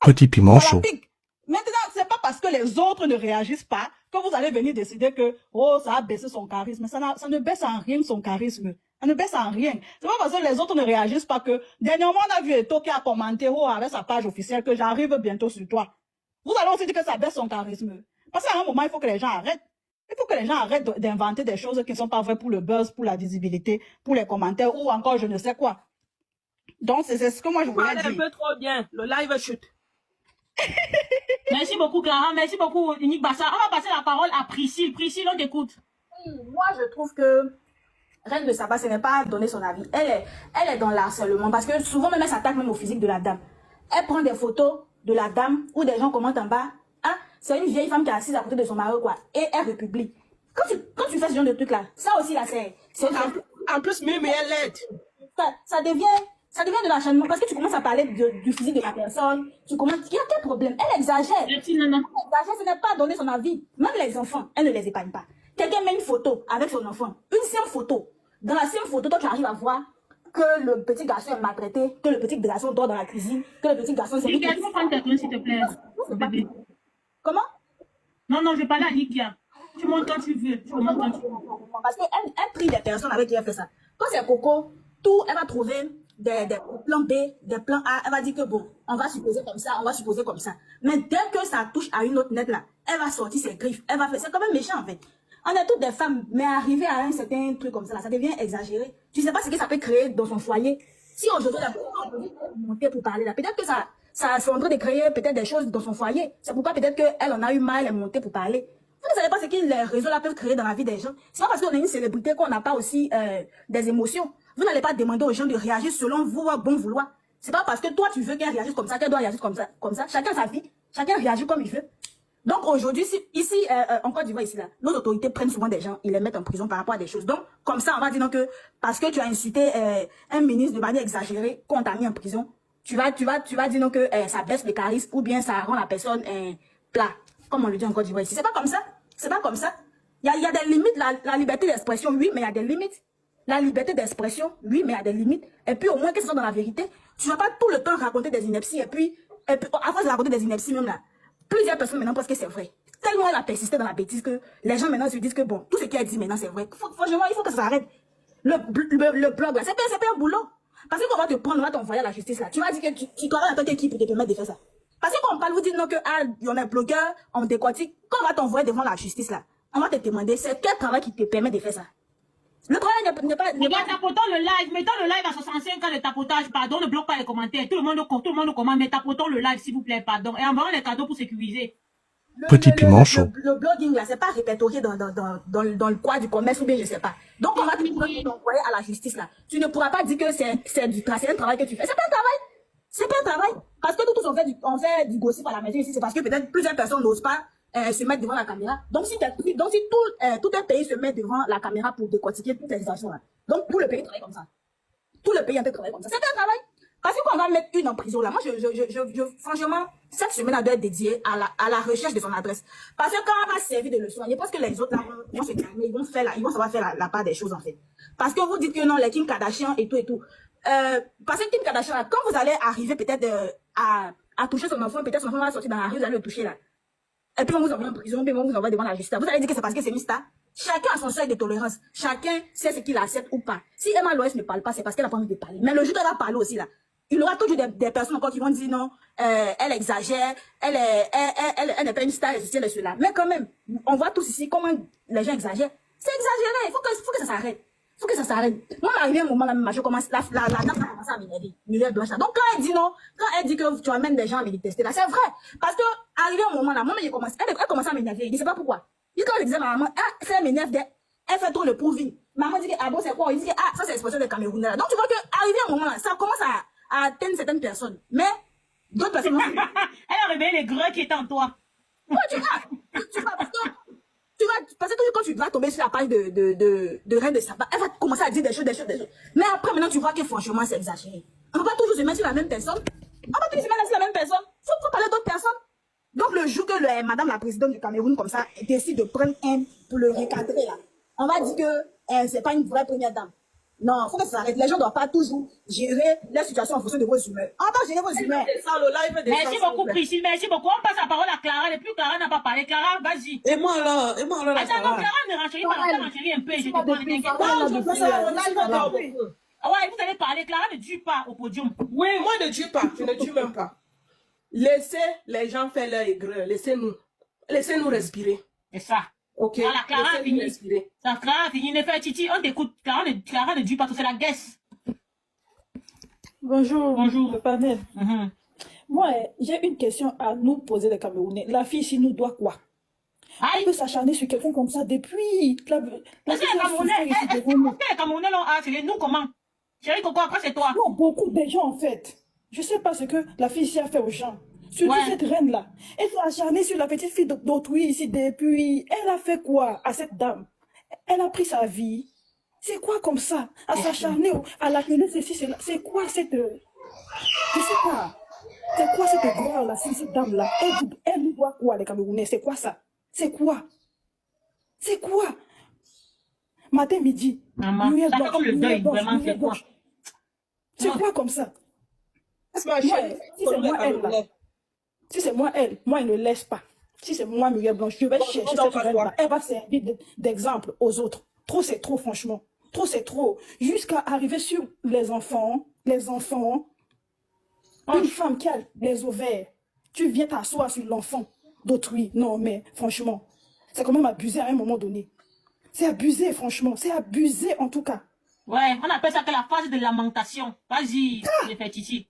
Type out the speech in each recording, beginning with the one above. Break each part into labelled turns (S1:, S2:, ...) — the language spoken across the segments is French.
S1: Petit piment chaud.
S2: Maintenant, c'est pas parce que les autres ne réagissent pas que vous allez venir décider que, oh, ça a baissé son charisme. Ça ne baisse en rien son charisme. Ça ne baisse en rien. C'est pas parce que les autres ne réagissent pas que, dernièrement, on a vu Eto qui a commenté, oh, avec sa page officielle, que j'arrive bientôt sur toi. Vous allez aussi dire que ça baisse son charisme. Parce qu'à un moment, il faut que les gens arrêtent. Il faut que les gens arrêtent d'inventer des choses qui ne sont pas vraies pour le buzz, pour la visibilité, pour les commentaires, ou encore je ne sais quoi. Donc, c'est ce que moi je voulais dire.
S3: Un peu trop bien. Le live chute.
S4: Merci beaucoup, Clara. Merci beaucoup, Unique Bassa. On va passer la parole à Priscille. Priscille, on t'écoute.
S5: Moi, je trouve que Reine de Saba, ce n'est pas donner son avis. Elle est dans l'harcèlement parce que souvent, même elle s'attaque même au physique de la dame. Elle prend des photos de la dame où des gens commentent en bas. Ah, c'est une vieille femme qui est assise à côté de son mari, quoi. Et elle republie. Quand tu fais ce genre de truc là, ça aussi, là, c'est...
S3: En plus, même elle l'aide.
S5: Ça devient de l'enchaînement parce que tu commences à parler du physique de la personne. Tu commences... Il y a quel problème? Elle exagère. Elle exagère, ce n'est pas donner son avis. Même les enfants, elle ne les épargne pas. Quelqu'un met une photo avec son enfant. Une simple photo. Dans la simple photo, toi, tu arrives à voir que le petit garçon est maltraité, que le petit garçon dort dans la cuisine, que le petit garçon...
S4: S'il te plaît.
S5: Comment?
S4: Non, je parle à Likia. Tu montes quand tu veux.
S5: Parce qu'elle prie des personnes avec qui elle fait ça. Quand c'est Coco, elle va trouver des plans B, des plans A. Elle va dire que bon, on va supposer comme ça, on va supposer comme ça. Mais dès que ça touche à une autre net là, elle va sortir ses griffes. Elle va faire... C'est quand même méchant en fait. On est toutes des femmes, mais arriver à un certain truc comme ça, là, ça devient exagéré. Tu sais pas ce que ça peut créer dans son foyer. Si aujourd'hui, la personne monter pour parler là, peut-être que ça c'est en train de créer peut-être des choses dans son foyer. C'est pourquoi peut-être qu'elle en a eu mal, elle est montée pour parler. Vous ne savez pas ce que les réseaux là peuvent créer dans la vie des gens. C'est pas parce qu'on est une célébrité qu'on n'a pas aussi des émotions. Vous n'allez pas demander aux gens de réagir selon votre bon vouloir. C'est pas parce que toi tu veux qu'elle réagisse comme ça, qu'elle doit réagir comme ça. Chacun sa vie, chacun réagit comme il veut. Donc aujourd'hui, ici, en Côte d'Ivoire, ici, là, nos autorités prennent souvent des gens, ils les mettent en prison par rapport à des choses. Donc, comme ça, on va dire donc que parce que tu as insulté un ministre de manière exagérée, qu'on t'a mis en prison, tu vas dire donc que ça baisse le charisme ou bien ça rend la personne plat, comme on le dit en Côte d'Ivoire ici. C'est pas comme ça. C'est pas comme ça. Il y a des limites. La liberté d'expression, oui, mais il y a des limites. La liberté d'expression, oui, mais il y a des limites. Et puis, au moins, que ce soit dans la vérité, tu vas pas tout le temps raconter des inepties. Et puis à force de raconter des inepties, même là, plusieurs personnes maintenant pensent que c'est vrai. Tellement elle a persisté dans la bêtise que les gens maintenant se disent que bon, tout ce qu'elle dit maintenant c'est vrai. Franchement, il faut que ça s'arrête. Le blog là, c'est pas un boulot. Parce qu'on va te prendre, on va t'envoyer à la justice là. Tu vas dire que tu travailles en tant qu'équipe pour te permettre de faire ça. Parce que quand on parle, vous dites non que on est blogueur, on décortique. Quand on va t'envoyer devant la justice là, on va te demander c'est quel travail qui te permet de faire ça. Le travail n'est pas...
S4: Tapotons le live, mettons le live à 65 ans de tapotage, pardon, ne bloque pas les commentaires. Tout le monde commente, mais tapotons le live s'il vous plaît, pardon. Et envoyons les cadeaux pour sécuriser.
S1: Petit piment chaud.
S5: Le blogging là, c'est pas répertorié dans le quoi du commerce ou bien je sais pas. Donc on va t'envoyer à la justice là. Tu ne pourras pas dire que c'est un travail que tu fais. C'est pas un travail. C'est pas un travail. Parce que nous tous on fait du gossip à la maison ici, c'est parce que peut-être plusieurs personnes n'osent pas se mettre devant la caméra. Donc si tout un pays se met devant la caméra pour décortiquer toutes les situations là. Donc tout le pays travaille comme ça. Tout le pays en train de travailler comme ça. C'est un travail. Parce que quand on va mettre une en prison là, moi franchement, cette semaine elle doit être dédiée à la recherche de son adresse. Parce que quand on va servir de leçon, je pense que les autres là vont se calmer, ils vont savoir faire la part des choses en fait. Parce que vous dites que non, les Kim Kardashian et tout. Parce que Kim Kardashian là, quand vous allez arriver peut-être à toucher son enfant, peut-être son enfant va sortir dans la rue, vous allez le toucher là. Et puis on vous envoie en prison, puis on vous envoie devant la justice. Vous allez dire que c'est parce que c'est une star. Chacun a son seuil de tolérance. Chacun sait ce qu'il accepte ou pas. Si Emma Loès ne parle pas, c'est parce qu'elle n'a pas envie de parler. Mais le jour où elle va parler aussi là, il y aura toujours des personnes encore qui vont dire non, elle exagère, elle n'est pas une star, et ceci et cela. Mais quand même, on voit tous ici comment les gens exagèrent. C'est exagéré, il faut que ça s'arrête. Il faut que ça s'arrête. Moi, arrivé un moment là, je commence, la dame a commencé à m'énerver, Muriel Blanche. Donc quand elle dit non, quand elle dit que tu amènes des gens à me détester là, c'est vrai. Parce que, arrivé un moment là, moi, elle commence à m'énerver, je ne sais pas pourquoi. Et quand elle disait à maman, ça m'énerve, elle fait trop le prouvi. Maman dit que, ah bon, c'est quoi? Il dit que, ça c'est l'expression des Camerounais là. Donc tu vois que, arrivé un moment là, ça commence à atteindre certaines personnes. Mais, d'autres personnes...
S4: Elle a réveillé les greux qui étaient en toi.
S5: Ouais, tu vois, parce que quand tu vas tomber sur la page de Reine de Saba, elle va commencer à dire des choses. Mais après, maintenant, tu vois que franchement, c'est exagéré. On ne va pas toujours se mettre sur la même personne. On va pas toujours se mettre sur la même personne. Faut parler d'autres personnes. Donc, le jour que madame la présidente du Cameroun, comme ça, décide de prendre un pour le recadrer, là, on va dire que c'est pas une vraie première dame. Non, il faut que ça s'arrête. Les gens ne doivent pas toujours gérer les situations en fonction de vos humeurs. On va gérer vos humeurs.
S3: Ça, le live des
S4: Merci beaucoup, Priscille. Merci beaucoup. On passe la parole à Clara. Depuis Clara n'a pas parlé. Clara, vas-y.
S3: Et moi alors, la
S4: Attends, non,
S3: Sarah.
S4: Clara ne renchérit pas longtemps, renchérit un peu. Je te prends, ne t'inquiète
S5: Sarah,
S4: pas.
S5: elle a
S3: Non,
S5: depuis,
S3: je sais, le
S5: elle
S3: live
S5: a
S3: dort
S5: depuis.
S3: beaucoup.
S4: Ah ouais, vous allez parler. Clara ne tue pas au podium.
S3: Oui, moi ne tue pas, je ne tue même pas. Laissez les gens faire leur aigreur, laissez-nous respirer.
S4: C'est ça.
S3: Ok,
S4: Voilà, Clara a
S3: laissez-nous
S4: fini.
S3: respirer.
S4: Ça, Clara a fini. Ne fait Titi, on t'écoute. Clara ne tue pas tout, c'est la guesse.
S2: Bonjour.
S4: Bonjour.
S2: Le panel.
S4: Mhm.
S2: Moi, j'ai une question à nous poser, les Camerounais. La fille ici nous doit quoi? Elle
S4: Aïe.
S2: peut s'acharner sur quelqu'un comme ça depuis. La
S4: Est-ce que
S2: fille
S4: les
S2: a
S4: Camerounais,
S2: souffert ici devant nous.
S4: est-ce que les Camerounais l'ont harcelé? Nous, comment? Chérie Coco, après c'est toi.
S2: Non, beaucoup de gens, en fait. Je sais pas ce que la fille ici a fait aux gens. Surtout
S4: Ouais.
S2: cette reine-là. Elle s'est acharnée sur la petite fille d'autrui ici depuis. Elle a fait quoi à cette dame? Elle a pris sa vie. C'est quoi comme ça? À s'acharner, à l'appeler ceci, cela. C'est quoi cette... Je sais pas. C'est quoi cette gloire-là, cette dame-là? Elle nous doit quoi, les Camerounais? C'est quoi ça? C'est quoi? C'est quoi? Matin, midi.
S4: Maman,
S2: lumière
S4: ça fait
S2: blanche,
S4: comme le
S2: lumière
S4: deuil,
S2: blanche,
S4: vraiment,
S2: lumière
S4: c'est quoi?
S2: blanche. C'est quoi comme ça?
S3: Ma
S2: Moi,
S3: chérie,
S2: si c'est moi, elle, là. Si c'est moi, elle, moi, elle ne laisse pas. Si c'est moi, Muriel Blanche, je vais chercher
S3: non,
S2: cette
S3: pas
S2: reine-là.
S3: toi.
S2: Elle va servir d'exemple aux autres. Trop, c'est trop, franchement. Trop, c'est trop. Jusqu'à arriver sur les enfants. Une femme qui a les ovaires, tu viens t'asseoir sur l'enfant d'autrui. Non, mais franchement, c'est quand même abusé à un moment donné. C'est abusé, franchement. C'est abusé, en tout cas.
S4: Ouais, on appelle ça que la phase de lamentation. Vas-y, les fait Titi.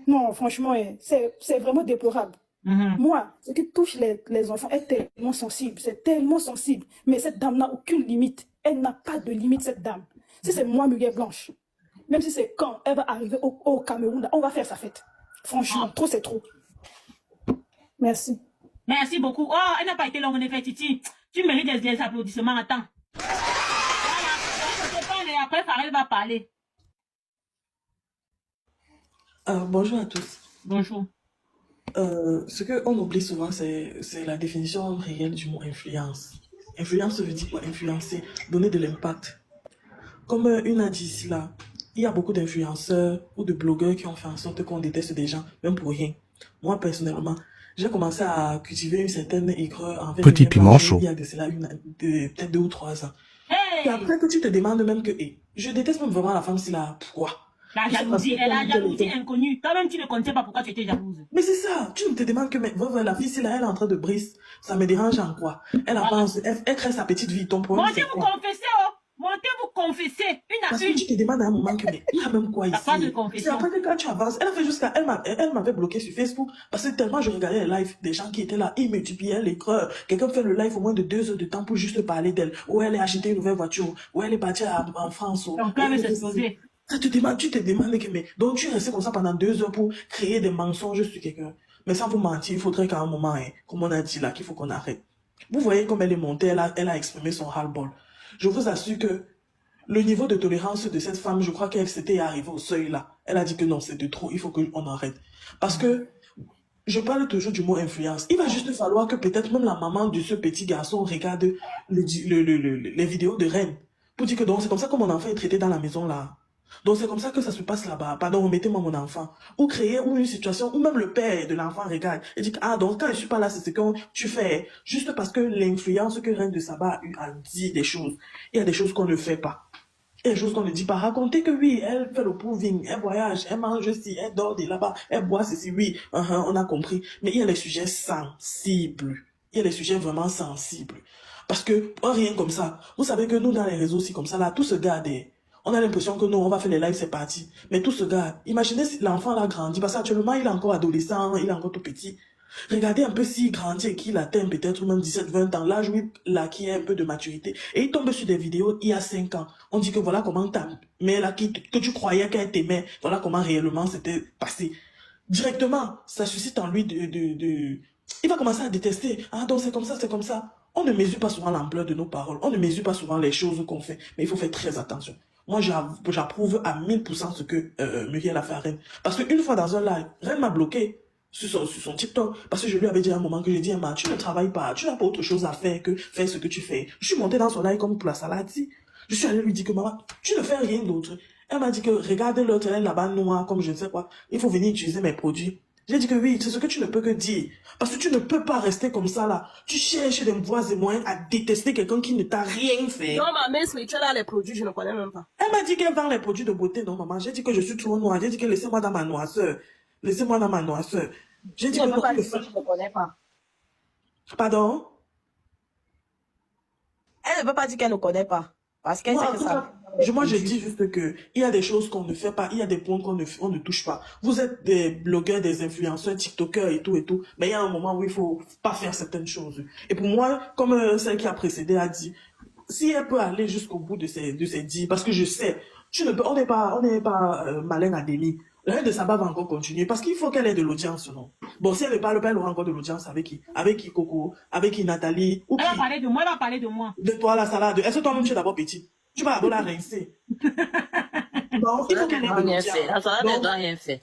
S2: Non, franchement, c'est vraiment déplorable.
S4: Mhm.
S2: Moi, ce qui touche les enfants est tellement sensible, c'est tellement sensible. Mais cette dame n'a aucune limite. Elle n'a pas de limite, cette dame. Si c'est moi, Muriel Blanche, même si c'est quand elle va arriver au Cameroun, là, on va faire sa fête. Franchement, trop, c'est trop. Merci.
S4: Merci beaucoup. Oh, elle n'a pas été longue, en effet, Titi. Tu mérites des applaudissements. Attends. Voilà, je te parle et après, Farel va parler.
S6: Bonjour à tous.
S4: Bonjour.
S6: Ce qu'on oublie souvent, c'est la définition réelle du mot influence. Influence veut dire quoi? Influencer, donner de l'impact. Comme une a dit ici là, il y a beaucoup d'influenceurs ou de blogueurs qui ont fait en sorte qu'on déteste des gens, même pour rien. Moi, personnellement, j'ai commencé à cultiver une certaine aigreur envers
S1: Petit
S6: Muriel
S1: piment
S6: Blanche
S1: chaud.
S6: il y a de cela peut-être 2 ou 3 ans. Et
S4: Hey!
S6: après que tu te demandes même que, je déteste même vraiment la femme si là, pourquoi?
S4: La jalousie, elle a jalousie inconnue. Toi-même, tu ne connaissais pas pourquoi tu étais jalouse.
S6: Mais c'est ça, tu te demandes que mais, la fille, si là, elle est en train de briser, ça me dérange en quoi? Elle avance, elle crée sa petite vie, ton problème
S4: Montez
S6: c'est
S4: vous
S6: quoi?
S4: confesser, oh! Montez vous confesser. Une
S6: Parce
S4: à
S6: que
S4: une.
S6: tu te demandes à un moment que mais il y a même quoi
S4: T'as pas de
S6: ici?
S4: confession.
S6: C'est après que quand tu avances, elle a fait jusqu'à, elle m'avait bloqué sur Facebook parce que tellement je regardais les lives des gens qui étaient là, ils multipliaient les creux. Quelqu'un fait le live au moins de 2 heures de temps pour juste parler d'elle, ou elle a acheté une nouvelle voiture, ou elle est partie en France.
S4: Ton cœur veut s'exploser.
S6: Ça tu te demandes que mais donc tu restes comme ça pendant 2 heures pour créer des mensonges sur quelqu'un. Mais sans vous mentir, il faudrait qu'à un moment, comme on a dit là, qu'il faut qu'on arrête. Vous voyez comme elle est montée, elle a exprimé son ras-le-bol. Je vous assure que le niveau de tolérance de cette femme, je crois qu'elle s'était arrivée au seuil là. Elle a dit que non, c'est de trop, il faut qu'on arrête. Parce que je parle toujours du mot influence. Il va juste falloir que peut-être même la maman de ce petit garçon regarde les vidéos de Reine. Pour dire que donc c'est comme ça que mon enfant est traité dans la maison là. Donc c'est comme ça que ça se passe là-bas. Pardon, remettez-moi mon enfant. Ou créer une situation où même le père de l'enfant regarde et dit ah donc quand je suis pas là c'est ce que tu fais. Juste parce que l'influence que Reine de Saba a eu a dit des choses. Il y a des choses qu'on ne fait pas. Il y a des choses qu'on ne dit pas. Raconter que oui, elle fait le proving, elle voyage, elle mange ici, elle dort de là-bas, elle boit ceci, oui, on a compris. Mais il y a les sujets sensibles. Il y a les sujets vraiment sensibles. Parce que rien comme ça. Vous savez que nous dans les réseaux aussi comme ça là, tout se garde. On a l'impression que nous, on va faire les lives, c'est parti. Mais tout se garde. Imaginez si l'enfant là grandit, parce qu'actuellement, il est encore adolescent, il est encore tout petit. Regardez un peu s'il grandit et qu'il atteint peut-être même 17, 20 ans, l'âge où il acquiert un peu de maturité. Et il tombe sur des vidéos il y a 5 ans. On dit que voilà comment ta mère là, que tu croyais qu'elle t'aimait, voilà comment réellement c'était passé. Directement, ça suscite en lui il va commencer à détester. Ah donc c'est comme ça, c'est comme ça. On ne mesure pas souvent l'ampleur de nos paroles. On ne mesure pas souvent les choses qu'on fait. Mais il faut faire très attention. Moi, j'approuve à 1000% ce que Muriel a fait à Reine. Parce qu'une fois dans un live, Reine m'a bloqué sur son TikTok. Parce que je lui avais dit à un moment que j'ai dit, tu ne travailles pas, tu n'as pas autre chose à faire que faire ce que tu fais. Je suis montée dans son live comme pour la salade. Je suis allée lui dire que maman, tu ne fais rien d'autre. Elle m'a dit que regarde l'autre, elle est là-bas noire, comme je ne sais quoi. Il faut venir utiliser mes produits. J'ai dit que oui, c'est ce que tu ne peux que dire. Parce que tu ne peux pas rester comme ça là. Tu cherches des voies et moyens à détester quelqu'un qui ne t'a rien fait.
S3: Non, ma mère spirituelle a les produits, je ne connais même pas.
S6: Elle m'a dit qu'elle vend les produits de beauté, non maman. J'ai dit que je suis trop noire. J'ai dit que laissez-moi dans ma noirceur. Laissez-moi dans ma noirceur. J'ai dit
S5: Je
S6: que
S5: ne
S6: non,
S5: peux pas
S6: tu le
S5: dire
S6: fais.
S5: que je ne connais pas.
S6: Pardon?
S5: Elle ne peut pas dire qu'elle ne connaît pas. Parce qu'elle
S6: Moi,
S5: sait
S6: en
S5: que
S6: tout
S5: ça.
S6: cas, je dis juste que il y a des choses qu'on ne fait pas, il y a des points on ne touche pas. Vous êtes des blogueurs, des influenceurs, TikTokers et tout, mais il y a un moment où il faut pas faire certaines choses. Et pour moi, comme celle qui a précédé a dit, si elle peut aller jusqu'au bout de ses dits, parce que je sais, on n'est pas malin à demi. Le reste de Saba va encore continuer parce qu'il faut qu'elle ait de l'audience, non? Bon, si elle ne parle pas, elle aura encore de l'audience avec qui? Avec qui, Coco? Avec qui, Nathalie? Ou
S4: Elle va
S6: qui?
S4: parler de moi, elle va parler de moi.
S6: De toi, la salade. Est-ce que toi-même, tu es d'abord petite? Tu vas d'abord la rincer. Non, il faut qu'elle ait de
S7: Rien
S6: l'audience.
S7: fait. La salade, elle
S6: Donc,
S7: doit rien faire.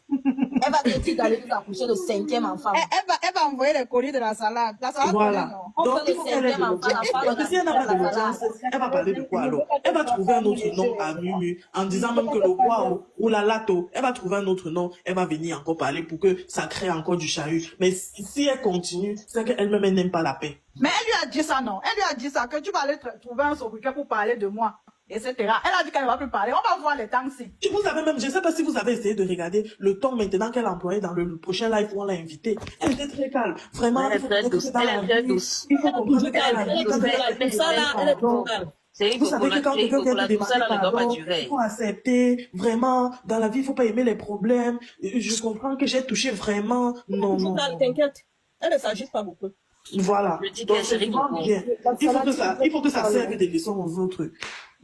S5: Elle va te dire d'aller nous accoucher le 5e enfant.
S2: Elle va envoyer les colis de la salade. La salade,
S6: voilà.
S2: non.
S5: On
S6: Donc,
S5: fait
S6: il
S5: le
S6: faut qu'elle ait de
S5: 5e enfant,
S6: l'audience.
S5: la femme
S6: Parce que si elle n'a pas de l'audience, elle va parler de quoi alors? Elle va trouver un autre nom à Mumu, en disant même que le roi ou la lato, elle va trouver un autre nom, elle va venir encore parler pour que ça crée encore du chahut. Mais si elle continue, c'est qu'elle-même, elle n'aime pas la paix.
S2: Mais elle lui a dit ça, non. Elle lui a dit ça, que tu vas aller trouver un sobriquet pour parler de moi, etc. Elle a dit qu'elle ne va plus parler. On va voir les temps-ci.
S6: Vous avez même, je ne sais pas si vous avez essayé de regarder le ton maintenant qu'elle employait dans le prochain live où on l'a invitée. Elle était très calme. Vraiment,
S7: Elle est
S6: il faut
S7: très
S6: comprendre
S7: douce.
S6: que dans
S7: Elle
S6: la
S7: est très
S6: vie,
S7: douce.
S6: il faut comprendre que dans la vie, quand
S7: Mais ça, là, elle est trop calme. C'est une
S6: vous savez que quand quelqu'un vient
S7: cocola,
S6: te
S7: tout ça, là,
S6: demander
S7: ne doit pas
S6: pardon,
S7: durer.
S6: il faut accepter. Vraiment, dans la vie, il ne faut pas aimer les problèmes. Je comprends que j'ai touché vraiment. Non, non, non.
S3: T'inquiète. Elle ne s'agite pas beaucoup.
S6: Voilà.
S7: Je dis
S6: Donc,
S7: qu'elle
S6: c'est
S7: chérie
S6: vraiment
S7: beaucoup.
S6: bien. Il faut que ça serve des leçons aux autres.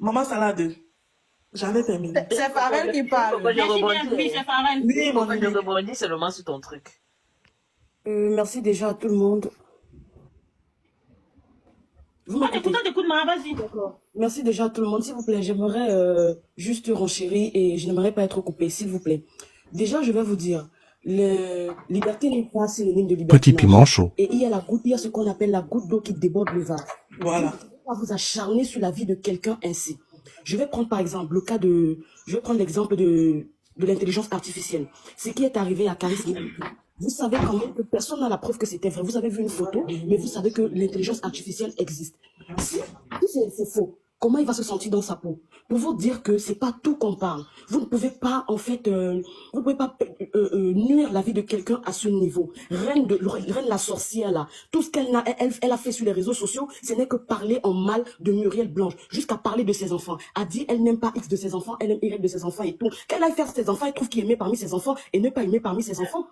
S6: Maman Salade, j'en ai terminé.
S2: C'est Farel qui parle.
S7: Pourquoi je
S4: Merci bien,
S7: rebondis?
S4: oui, c'est Farel.
S6: Oui, mon
S7: Pourquoi je
S6: ami.
S7: rebondis seulement sur ton truc?
S8: Merci déjà à tout le monde. Vous
S4: Moi,
S8: m'écoutez?
S4: t'écoute, maman, vas-y.
S8: D'accord. Merci déjà à tout le monde. S'il vous plaît, j'aimerais juste renchérir et je n'aimerais pas être coupé, s'il vous plaît. Déjà, je vais vous dire, liberté n'est pas synonyme de
S1: Petit
S8: libertinage.
S1: piment chaud.
S8: Et il y a ce qu'on appelle la goutte d'eau qui déborde le vase.
S6: Voilà.
S8: Vous ne pouvez pas vous acharner sur la vie de quelqu'un ainsi. Je vais prendre par exemple l'exemple de l'intelligence artificielle. Ce qui est arrivé à Charisme. Vous savez quand même que personne n'a la preuve que c'était vrai. Vous avez vu une photo, mais vous savez que l'intelligence artificielle existe. Si c'est faux, comment il va se sentir dans sa peau? Pour vous dire que c'est pas tout qu'on parle. Vous ne pouvez pas, en fait, vous ne pouvez pas nuire la vie de quelqu'un à ce niveau. Reine la sorcière, là. Tout ce qu'elle a fait sur les réseaux sociaux, ce n'est que parler en mal de Muriel Blanche. Jusqu'à parler de ses enfants. A dit, elle n'aime pas X de ses enfants, elle aime Y de ses enfants et tout. Qu'elle aille faire ses enfants, elle trouve qui aimait parmi ses enfants et ne pas aimer parmi ses enfants.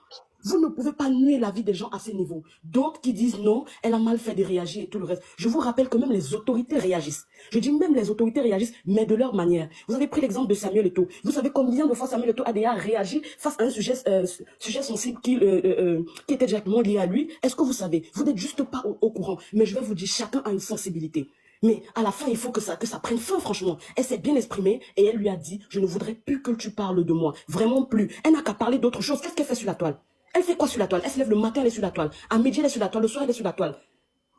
S8: Vous ne pouvez pas nuire la vie des gens à ce niveau. D'autres qui disent non, elle a mal fait de réagir et tout le reste. Je vous rappelle que même les autorités réagissent. Je dis même les autorités réagissent, mais de leur manière. Vous avez pris l'exemple de Samuel Eto'o. Vous savez combien de fois Samuel Eto'o a déjà réagi face à un sujet sensible qui était directement lié à lui. Est-ce que vous savez? Vous n'êtes juste pas au courant. Mais je vais vous dire, chacun a une sensibilité. Mais à la fin, il faut que ça prenne fin, franchement. Elle s'est bien exprimée et elle lui a dit, je ne voudrais plus que tu parles de moi. Vraiment plus. Elle n'a qu'à parler d'autre chose. Qu'est-ce qu'elle fait sur la toile? Elle fait quoi sur la toile? Elle se lève le matin, elle est sur la toile. À midi, elle est sur la toile. Le soir, elle est sur la toile.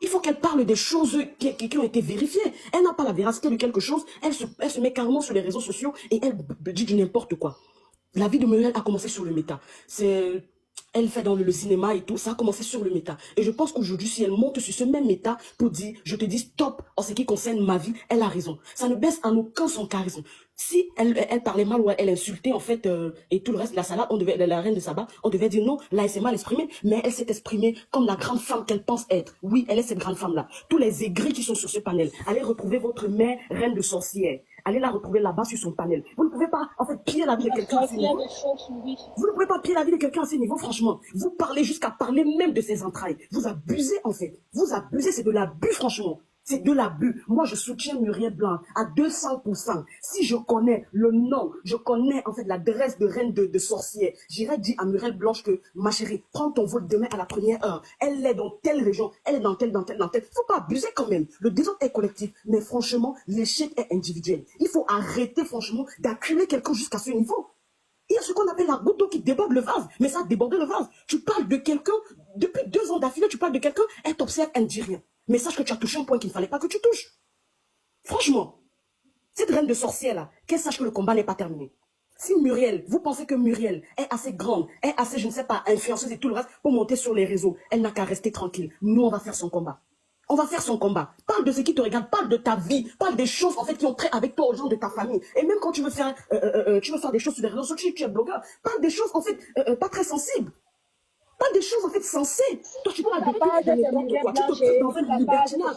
S8: Il faut qu'elle parle des choses qui ont été vérifiées. Elle n'a pas la véracité de quelque chose. Elle se met carrément sur les réseaux sociaux et elle dit du n'importe quoi. La vie de Muriel a commencé sur le méta. Elle fait dans le cinéma et tout, ça a commencé sur le méta. Et je pense qu'aujourd'hui, si elle monte sur ce même méta pour dire, je te dis stop en ce qui concerne ma vie, elle a raison. Ça ne baisse en aucun son charisme. Si elle parlait mal ou elle insultait en fait et tout le reste de la salade, la reine de Saba, on devait dire non, là elle s'est mal exprimée, mais elle s'est exprimée comme la grande femme qu'elle pense être. Oui, elle est cette grande femme-là. Tous les aigris qui sont sur ce panel, allez retrouver votre mère, reine de sorcière. Allez la retrouver là-bas sur son panel. Vous ne pouvez pas en fait piller la vie de quelqu'un à ce niveau. Vous ne pouvez pas piller la vie de quelqu'un à ce niveau, franchement. Vous parlez jusqu'à parler même de ses entrailles. Vous abusez en fait. Vous abusez, c'est de l'abus franchement. C'est de l'abus. Moi, je soutiens Muriel Blanc à 200%. Si je connais le nom, je connais en fait l'adresse de reine de sorcière, j'irais dire à Muriel Blanche que, ma chérie, prends ton vol demain à la première heure. Elle est dans telle région, elle est dans telle. Faut pas abuser quand même. Le désordre est collectif, mais franchement, l'échec est individuel. Il faut arrêter franchement d'acculer quelqu'un jusqu'à ce niveau. Il y a ce qu'on appelle la goutte d'eau qui déborde le vase. Mais ça a débordé le vase. Tu parles de quelqu'un, depuis 2 ans d'affilée, tu parles de quelqu'un, elle t'observe, elle ne dit rien. Mais sache que tu as touché un point qu'il ne fallait pas que tu touches. Franchement, Cette reine de sorcière-là, qu'elle sache que le combat n'est pas terminé. Si Muriel, vous pensez que Muriel est assez grande, est assez, je ne sais pas, influenceuse et tout le reste pour monter sur les réseaux, elle n'a qu'à rester tranquille. Nous, on va faire son combat. On va faire son combat. Parle de ce qui te regarde, parle de ta vie, parle des choses en fait qui ont trait avec toi aux gens de ta famille. Et même quand tu veux faire des choses sur les réseaux sociaux, tu es blogueur, parle des choses en fait pas très sensibles. Parle des choses en fait sensées. Toi, tu parles de quoi? Tu te dans le libertinage.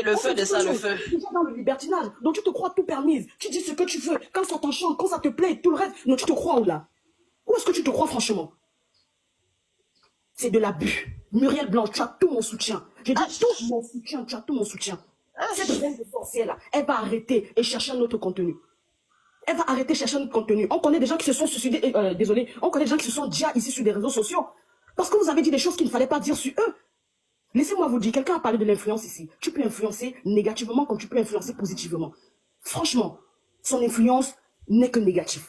S7: Le feu de ça, le feu.
S8: Tu es dans le libertinage. Donc tu te crois tout permise. Tu dis ce que tu veux. Quand ça t'enchante, quand ça te plaît, tout le reste. Non, tu te crois où là? Où est-ce que tu te crois franchement? C'est de l'abus. Muriel Blanche, tu as tout mon soutien. J'ai dit tout mon soutien, tu as tout mon soutien. Cette reine de sorcière-là, elle va arrêter et chercher un autre contenu. Elle va arrêter de chercher un autre contenu. On connaît des gens qui se sont suicidés, désolé, on connaît des gens qui se sont déjà ici sur des réseaux sociaux. Parce que vous avez dit des choses qu'il ne fallait pas dire sur eux. Laissez-moi vous dire, quelqu'un a parlé de l'influence ici. Tu peux influencer négativement comme tu peux influencer positivement. Franchement, son influence n'est que négative.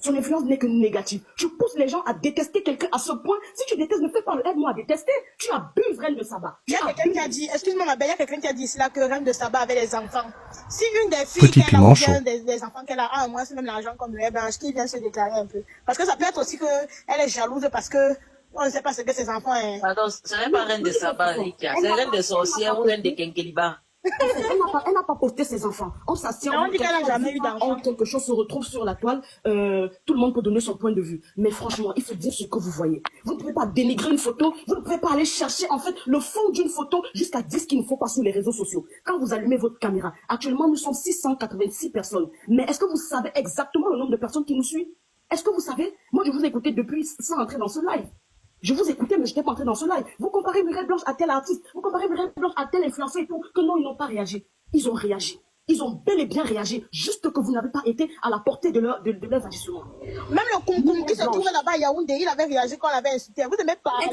S8: Son influence n'est que négative. Tu pousses les gens à détester quelqu'un à ce point. Si tu détestes, ne fais pas le aide-moi à détester. Tu abuses, reine de Saba.
S5: Il y a quelqu'un qui a dit, excuse-moi ma belle, il y a quelqu'un qui a dit ici là que Reine de Saba avait des enfants. Si une des filles
S1: Petit
S5: qu'elle a
S1: piment
S5: ou
S1: chaud.
S5: bien des enfants qu'elle a, moi c'est même l'argent comme le Blanche qui vient se déclarer un peu. Parce que ça peut être aussi qu'elle est jalouse parce que on ne sait pas ce que ses enfants ont.
S7: Pardon, ce n'est pas reine de Saba, Rikia. C'est reine de sorcière ou reine de Kenkeliba.
S8: Elle n'a pas posté ses enfants. On s'assied.
S5: On dit qu'elle n'a jamais eu d'enfant.
S8: Quelque chose se retrouve sur la toile. Tout le monde peut donner son point de vue. Mais franchement, il faut dire ce que vous voyez. Vous ne pouvez pas dénigrer une photo. Vous ne pouvez pas aller chercher en fait le fond d'une photo jusqu'à dire ce qu'il ne faut pas sur les réseaux sociaux. Quand vous allumez votre caméra, actuellement nous sommes 686 personnes. Mais est-ce que vous savez exactement le nombre de personnes qui nous suivent? Est-ce que vous savez? Moi, je vous ai écouté depuis sans entrer dans ce live. Je vous écoutais, mais je n'étais pas entré dans ce live. Vous comparez Muriel Blanche à tel artiste, vous comparez Muriel Blanche à tel influenceur et tout, que non, ils n'ont pas réagi. Ils ont réagi. Ils ont bel et bien réagi, juste que vous n'avez pas été à la portée de leurs agissements.
S5: Même le concombre qui se trouvait là-bas à Yaoundé, il avait réagi quand on l'avait insulté. Vous aimez parler.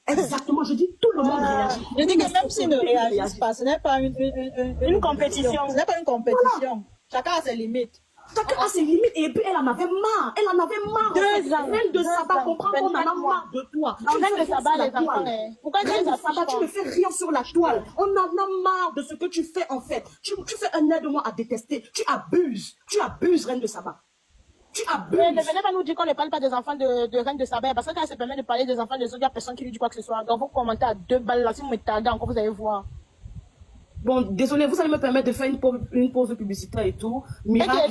S8: Exactement, je dis tout le monde réagit.
S2: Je dis que même s'ils ne réagissent pas, ce n'est pas une compétition. Ce n'est pas une compétition. Chacun a ses limites.
S8: Chacun a ses limites et puis elle en avait marre. Elle en avait marre.
S5: 2 ans.
S8: Reine de Saba comprend qu'on en a marre de toi.
S5: Non, Reine de Saba, les enfants, pourquoi
S8: Reine de Saba, tu ne fais rien sur la toile. On en a marre de ce que tu fais en fait. Tu fais un aide-moi à détester. Tu abuses. Tu abuses, Reine de Saba. Tu abuses.
S5: Ne venez pas nous dire qu'on ne parle pas des enfants de Reine de Saba. Parce que quand elle se permet de parler des enfants des autres, il n'y a personne qui lui dit quoi que ce soit. Donc vous commentez à 2 balles là. Si vous me tardez encore, vous allez voir.
S8: Bon, désolé, vous allez me permettre de faire une pause publicitaire et tout. Miracle,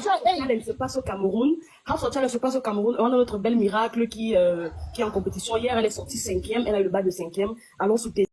S8: elle se passe au Cameroun. House of Challenge se passe au Cameroun. On a notre belle Miracle qui est en compétition. Hier, elle est sortie 5e. Elle a eu le bas de 5e. Allons soutenir.